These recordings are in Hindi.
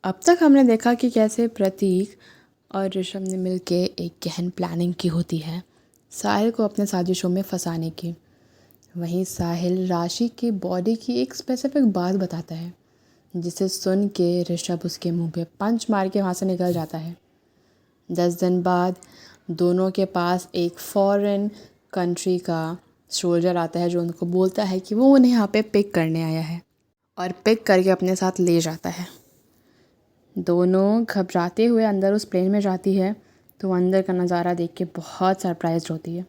अब तक हमने देखा कि कैसे प्रतीक और ऋषभ ने मिलके एक गहन प्लानिंग की होती है साहिल को अपने साजिशों में फंसाने की। वहीं साहिल राशि की बॉडी की एक स्पेसिफिक बात बताता है जिसे सुन के ऋषभ उसके मुंह पे पंच मार के वहाँ से निकल जाता है। 10 दिन बाद दोनों के पास एक फॉरेन कंट्री का सोल्जर आता है जो उनको बोलता है कि वो उन्हें यहाँ पे पिक करने आया है और पिक करके अपने साथ ले जाता है। दोनों घबराते हुए अंदर उस प्लेन में जाती है तो अंदर का नज़ारा देख के बहुत सरप्राइज्ड होती है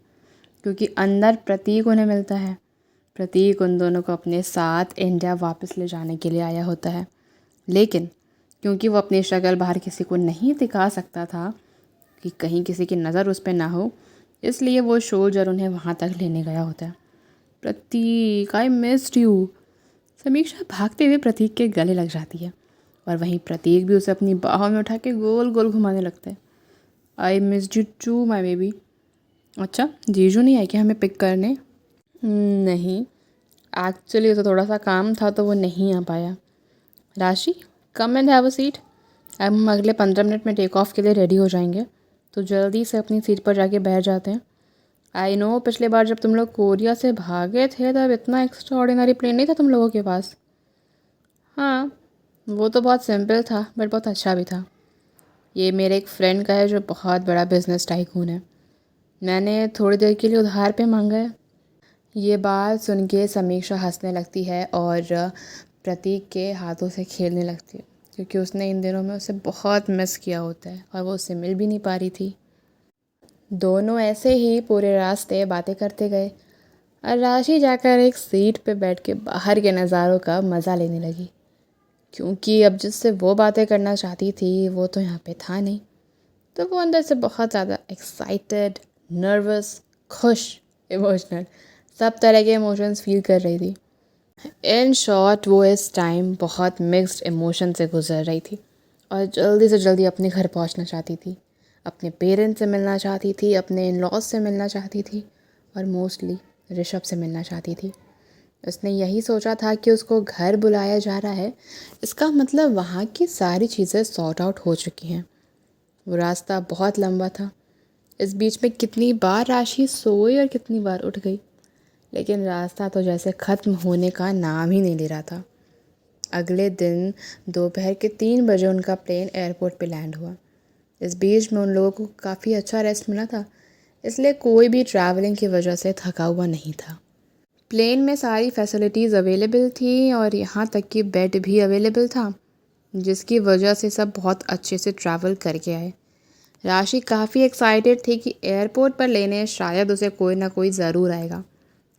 क्योंकि अंदर प्रतीक उन्हें मिलता है। प्रतीक उन दोनों को अपने साथ इंडिया वापस ले जाने के लिए आया होता है, लेकिन क्योंकि वो अपनी शक्ल बाहर किसी को नहीं दिखा सकता था कि कहीं किसी की नज़र उस पर ना हो, इसलिए वो सोल्जर उन्हें वहाँ तक लेने गया होता है। प्रतीक, आई मिस्ड यू। समीक्षा भागते हुए प्रतीक के गले लग जाती है और वहीं प्रतीक भी उसे अपनी बाहों में उठा के गोल गोल घुमाने लगता है। I missed you too my baby. अच्छा, जीजू नहीं आए क्या हमें पिक करने? नहीं, एक्चुअली उसे थोड़ा सा काम था तो वो नहीं आ पाया। राशि, come and have a seat. अब हम अगले 15 मिनट में टेक ऑफ के लिए रेडी हो जाएंगे, तो जल्दी से अपनी सीट पर जाके बैठ जाते हैं। आई नो, पिछले बार जब तुम लोग कोरिया से भागे थे तब इतना एक्स्ट्रा ऑर्डिनरी प्लेन नहीं था तुम लोगों के पास। हाँ, वो तो बहुत सिंपल था बट बहुत अच्छा भी था। ये मेरे एक फ्रेंड का है जो बहुत बड़ा बिजनेस टाइकून है। मैंने थोड़ी देर के लिए उधार पे मांगा है। ये बात सुन के समीक्षा हंसने लगती है और प्रतीक के हाथों से खेलने लगती है क्योंकि उसने इन दिनों में उसे बहुत मिस किया होता है और वो उससे मिल भी नहीं पा रही थी। दोनों ऐसे ही पूरे रास्ते बातें करते गए और राशि जाकर एक सीट पे बैठ के बाहर के नज़ारों का मज़ा लेने लगी क्योंकि अब जिससे वो बातें करना चाहती थी वो तो यहाँ पे था नहीं। तो वो अंदर से बहुत ज़्यादा एक्साइटेड, नर्वस, खुश, इमोशनल, सब तरह के इमोशंस फील कर रही थी। इन शॉर्ट वो इस टाइम बहुत मिक्स्ड इमोशन से गुजर रही थी और जल्दी से जल्दी अपने घर पहुंचना चाहती थी। अपने पेरेंट्स से मिलना चाहती थी, अपने इन लॉज से मिलना चाहती थी और मोस्टली ऋषभ से मिलना चाहती थी। उसने यही सोचा था कि उसको घर बुलाया जा रहा है, इसका मतलब वहाँ की सारी चीज़ें सॉर्ट आउट हो चुकी हैं। वो रास्ता बहुत लंबा था। इस बीच में कितनी बार राशि सोई और कितनी बार उठ गई, लेकिन रास्ता तो जैसे ख़त्म होने का नाम ही नहीं ले रहा था। अगले दिन दोपहर के 3 बजे उनका प्लेन एयरपोर्ट पे लैंड हुआ। इस बीच में उन लोगों को काफ़ी अच्छा रेस्ट मिला था, इसलिए कोई भी ट्रैवलिंग की वजह से थका हुआ नहीं था। प्लेन में सारी फैसिलिटीज़ अवेलेबल थी और यहाँ तक कि बेड भी अवेलेबल था, जिसकी वजह से सब बहुत अच्छे से ट्रैवल करके आए। राशि काफ़ी एक्साइटेड थी कि एयरपोर्ट पर लेने शायद उसे कोई ना कोई ज़रूर आएगा,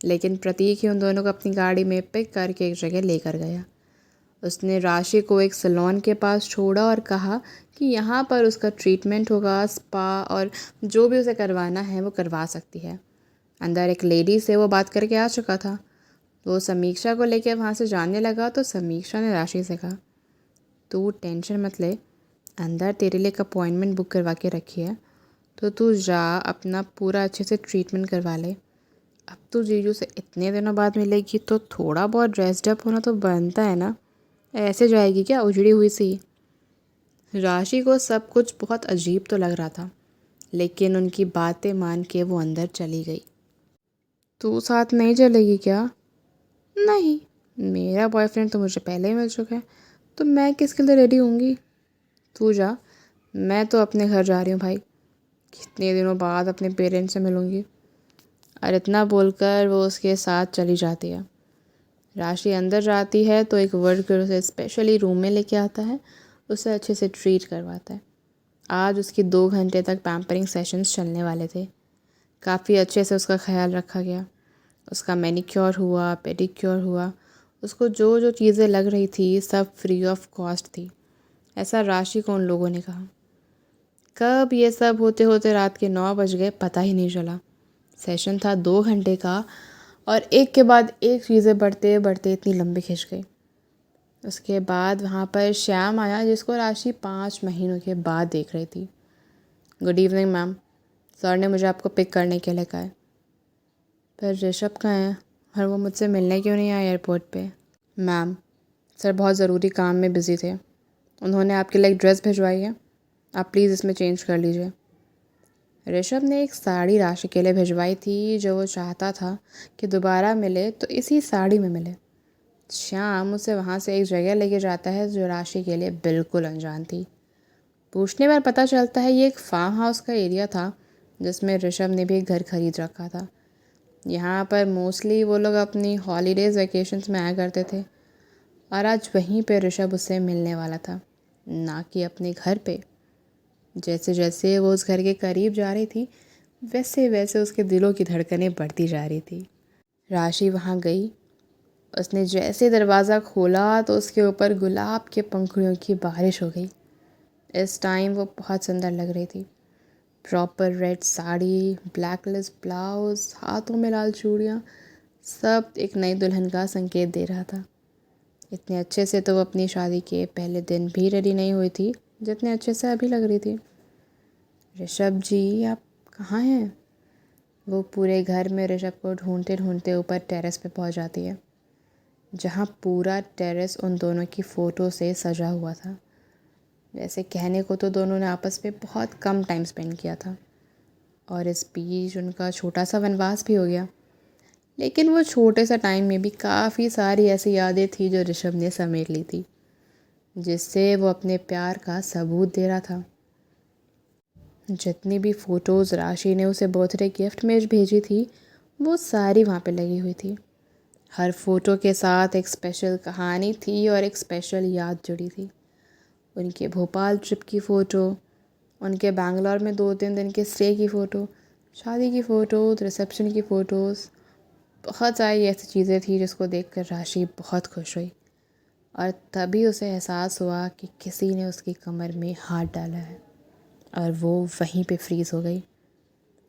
लेकिन प्रतीक ही उन दोनों को अपनी गाड़ी में पिक करके एक जगह लेकर गया। उसने राशि को एक सैलून के पास छोड़ा और कहा कि यहाँ पर उसका ट्रीटमेंट होगा, स्पा और जो भी उसे करवाना है वो करवा सकती है। अंदर एक लेडी से वो बात करके आ चुका था। वो समीक्षा को लेकर वहाँ से जाने लगा तो समीक्षा ने राशि से कहा, तू टेंशन मत ले, अंदर तेरे लिए एक अपॉइंटमेंट बुक करवा के रखी है, तो तू जा अपना पूरा अच्छे से ट्रीटमेंट करवा ले। अब तो जीजू से इतने दिनों बाद मिलेगी तो थोड़ा बहुत ड्रेस्ड अप होना तो बनता है ना। ऐसे जाएगी क्या उजड़ी हुई सी? राशि को सब कुछ बहुत अजीब तो लग रहा था, लेकिन उनकी बातें मान के वो अंदर चली गई। तू साथ नहीं चलेगी क्या? नहीं, मेरा बॉयफ्रेंड तो मुझे पहले ही मिल चुका है, तो मैं किसके लिए रेडी होंगी। तू जा, मैं तो अपने घर जा रही हूँ भाई, कितने दिनों बाद अपने पेरेंट्स से मिलूँगी। और इतना बोलकर वो उसके साथ चली जाती है। राशि अंदर जाती है तो एक वर्कर उसे स्पेशली रूम में लेके आता है, उसे अच्छे से ट्रीट करवाता है। आज उसकी 2 घंटे तक पैम्परिंग सेशंस चलने वाले थे। काफ़ी अच्छे से उसका ख्याल रखा गया। उसका मैनिक्योर हुआ, पेडिक्योर हुआ, उसको जो जो चीज़ें लग रही थी सब फ्री ऑफ कॉस्ट थी, ऐसा राशि को उन लोगों ने कहा। कब ये सब होते होते रात के 9 बज गए पता ही नहीं चला। सेशन था 2 घंटे का और एक के बाद एक चीज़ें बढ़ते बढ़ते इतनी लंबी खिंच गई। उसके बाद वहाँ पर श्याम आया जिसको राशि 5 महीनों के बाद देख रही थी। गुड इवनिंग मैम, सर ने मुझे आपको पिक करने के लिए कहा है। पर ऋषभ कहाँ है और वो मुझसे मिलने क्यों नहीं आया एयरपोर्ट पे? मैम, सर बहुत ज़रूरी काम में बिज़ी थे, उन्होंने आपके लिए एक ड्रेस भिजवाई है, आप प्लीज़ इसमें चेंज कर लीजिए। ऋषभ ने एक साड़ी राशि के लिए भिजवाई थी जो वो चाहता था कि दोबारा मिले तो इसी साड़ी में मिले। श्याम उसे वहाँ से एक जगह लेके जाता है जो राशि के लिए बिल्कुल अनजान थी। पूछने पर पता चलता है ये एक फार्म हाउस का एरिया था जिसमें ऋषभ ने भी एक घर खरीद रखा था। यहाँ पर मोस्टली वो लोग अपनी हॉलीडेज़ वेकेशंस में आया करते थे और आज वहीं पे ऋषभ उससे मिलने वाला था, ना कि अपने घर पे। जैसे जैसे वो उस घर के करीब जा रही थी वैसे वैसे उसके दिलों की धड़कनें बढ़ती जा रही थी। राशि वहाँ गई, उसने जैसे दरवाज़ा खोला तो उसके ऊपर गुलाब के पंखुड़ियों की बारिश हो गई। इस टाइम वो बहुत सुंदर लग रही थी। प्रॉपर रेड साड़ी, ब्लैकलेस ब्लाउज, हाथों में लाल चूड़ियाँ, सब एक नई दुल्हन का संकेत दे रहा था। इतने अच्छे से तो वो अपनी शादी के पहले दिन भी रेडी नहीं हुई थी जितने अच्छे से अभी लग रही थी। ऋषभ जी, आप कहाँ हैं? वो पूरे घर में ऋषभ को ढूंढते ढूंढते ऊपर टेरेस पे पहुंच जाती है, जहाँ पूरा टेरेस उन दोनों की फ़ोटो से सजा हुआ था। वैसे कहने को तो दोनों ने आपस में बहुत कम टाइम स्पेंड किया था और इस बीच उनका छोटा सा वनवास भी हो गया, लेकिन वो छोटे सा टाइम में भी काफ़ी सारी ऐसी यादें थी जो ऋषभ ने समेट ली थी, जिससे वो अपने प्यार का सबूत दे रहा था। जितनी भी फ़ोटोज़ राशि ने उसे बर्थडे गिफ्ट में भेजी थी वो सारी वहाँ पे लगी हुई थी। हर फ़ोटो के साथ एक स्पेशल कहानी थी और एक स्पेशल याद जुड़ी थी। उनके भोपाल ट्रिप की फ़ोटो, उनके बैंगलोर में 2-3 दिन के स्टे की फ़ोटो, शादी की फ़ोटोज़, रिसेप्शन की फ़ोटोज़, बहुत सारी ऐसी चीज़ें थी जिसको देखकर राशि बहुत खुश हुई और तभी उसे एहसास हुआ कि किसी ने उसकी कमर में हाथ डाला है और वो वहीं पे फ्रीज़ हो गई।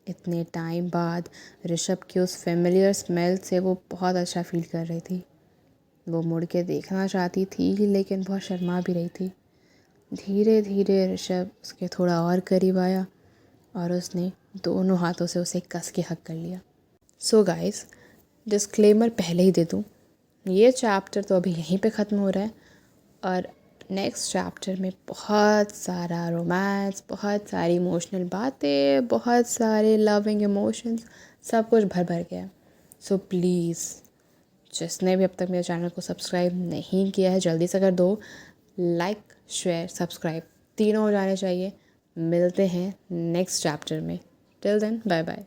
इतने टाइम बाद ऋषभ की उस फेमिलियर स्मेल से वो बहुत अच्छा फील कर रही थी। वो मुड़ के देखना चाहती थी लेकिन बहुत शर्मा भी रही थी। धीरे धीरे ऋषभ उसके थोड़ा और करीब आया और उसने दोनों हाथों से उसे कस के हग कर लिया। सो गाइस, डिस्क्लेमर पहले ही दे दूँ, ये चैप्टर तो अभी यहीं पे ख़त्म हो रहा है और नेक्स्ट चैप्टर में बहुत सारा रोमांस, बहुत सारी इमोशनल बातें, बहुत सारे लविंग इमोशंस, सब कुछ भर भर गया। सो प्लीज़, जिसने भी अब तक मेरे चैनल को सब्सक्राइब नहीं किया है जल्दी से कर दो। लाइक, शेयर, सब्सक्राइब तीनों हो जाने चाहिए। मिलते हैं नेक्स्ट चैप्टर में। Till then, bye bye.